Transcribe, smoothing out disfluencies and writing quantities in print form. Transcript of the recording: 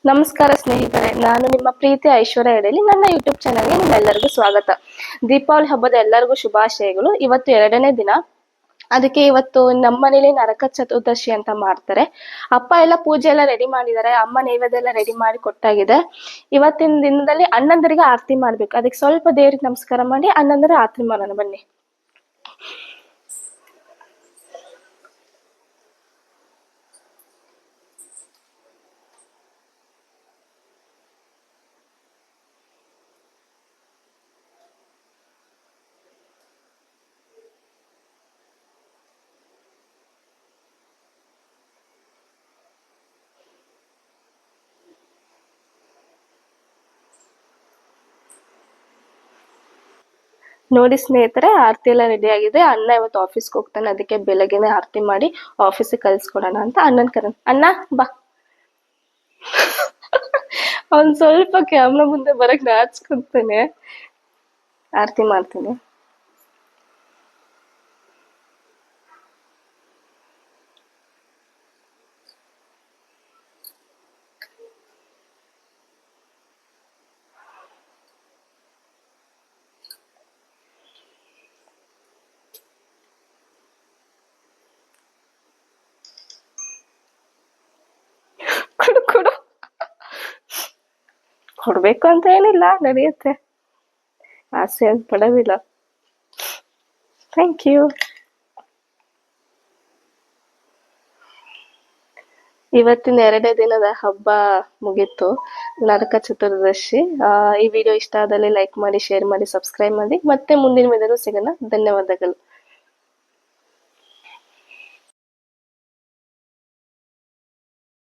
ನಮಸ್ಕಾರ ಸ್ನೇಹಿತರೆ, ನಾನು ನಿಮ್ಮ ಪ್ರೀತಿ ಐಶ್ವರ್ಯ ಎಡೆಲಿ. ನನ್ನ ಯೂಟ್ಯೂಬ್ ಚಾನಲ್ಗೆ ನಿಮ್ಮೆಲ್ಲರಿಗೂ ಸ್ವಾಗತ. ದೀಪಾವಳಿ ಹಬ್ಬದ ಎಲ್ಲರಿಗೂ ಶುಭಾಶಯಗಳು. ಇವತ್ತು 2ನೇ ದಿನ. ಅದಕ್ಕೆ ಇವತ್ತು ನಮ್ಮ ಮನೇಲಿ ನರಕ ಚತುರ್ದಶಿ ಅಂತ ಮಾಡ್ತಾರೆ. ಅಪ್ಪ ಎಲ್ಲ ಪೂಜೆ ಎಲ್ಲ ರೆಡಿ ಮಾಡಿದ್ದಾರೆ, ಅಮ್ಮ ನೈವೇದ್ಯ ಎಲ್ಲ ರೆಡಿ ಮಾಡಿ ಕೊಟ್ಟಾಗಿದೆ. ಇವತ್ತಿನ ದಿನದಲ್ಲಿ ಅಣ್ಣಂದರಿಗೆ ಆರತಿ ಮಾಡ್ಬೇಕು. ಅದಕ್ಕೆ ಸ್ವಲ್ಪ ದೇವ್ರಿಗೆ ನಮಸ್ಕಾರ ಮಾಡಿ ಅಣ್ಣಂದರ ಆರತಿ ಮಾಡೋಣ ಬನ್ನಿ. ನೋಡಿ ಸ್ನೇಹಿತರೆ, ಆರತಿ ಎಲ್ಲ ರೆಡಿ ಆಗಿದೆ. ಅಣ್ಣ ಇವತ್ತು ಆಫೀಸ್ಗೆ ಹೋಗ್ತಾನೆ, ಅದಕ್ಕೆ ಬೆಳಗ್ಗೆನೆ ಆರತಿ ಮಾಡಿ ಆಫೀಸಿಗೆ ಕಳ್ಸ್ಕೊಡೋಣ ಅಂತ ಅಣ್ಣನ್ ಕರ. ಅಣ್ಣ ಬಾ. ಅವ್ನ್ ಸ್ವಲ್ಪ ಕ್ಯಾಮ್ರಾ ಮುಂದೆ ಬರಕ್ ನಾಚ್ಕೊಂತಾನೆ. ಆರತಿ ಮಾಡ್ತೀನಿ. ಕೊಡು ಕೊಡು. ಕೊಡ್ಬೇಕು ಅಂತ ಏನಿಲ್ಲ, ನಡೆಯುತ್ತೆ. ಆಸೆ ಅಂತ ಪಡೋದಿಲ್ಲ. Thank you. ಇವತ್ತಿನ 2ನೇ ದಿನದ ಹಬ್ಬ ಮುಗೀತು, ನರಕ ಚತುರ್ದಶಿ. ಈ ವಿಡಿಯೋ ಇಷ್ಟ ಆದಲ್ಲಿ ಲೈಕ್ ಮಾಡಿ, ಶೇರ್ ಮಾಡಿ, ಸಬ್ಸ್ಕ್ರೈಬ್ ಮಾಡಿ. ಮತ್ತೆ ಮುಂದಿನ ವಿಡಿಯೋದಲ್ಲಿ ಸಿಗೋಣ. ಧನ್ಯವಾದಗಳು.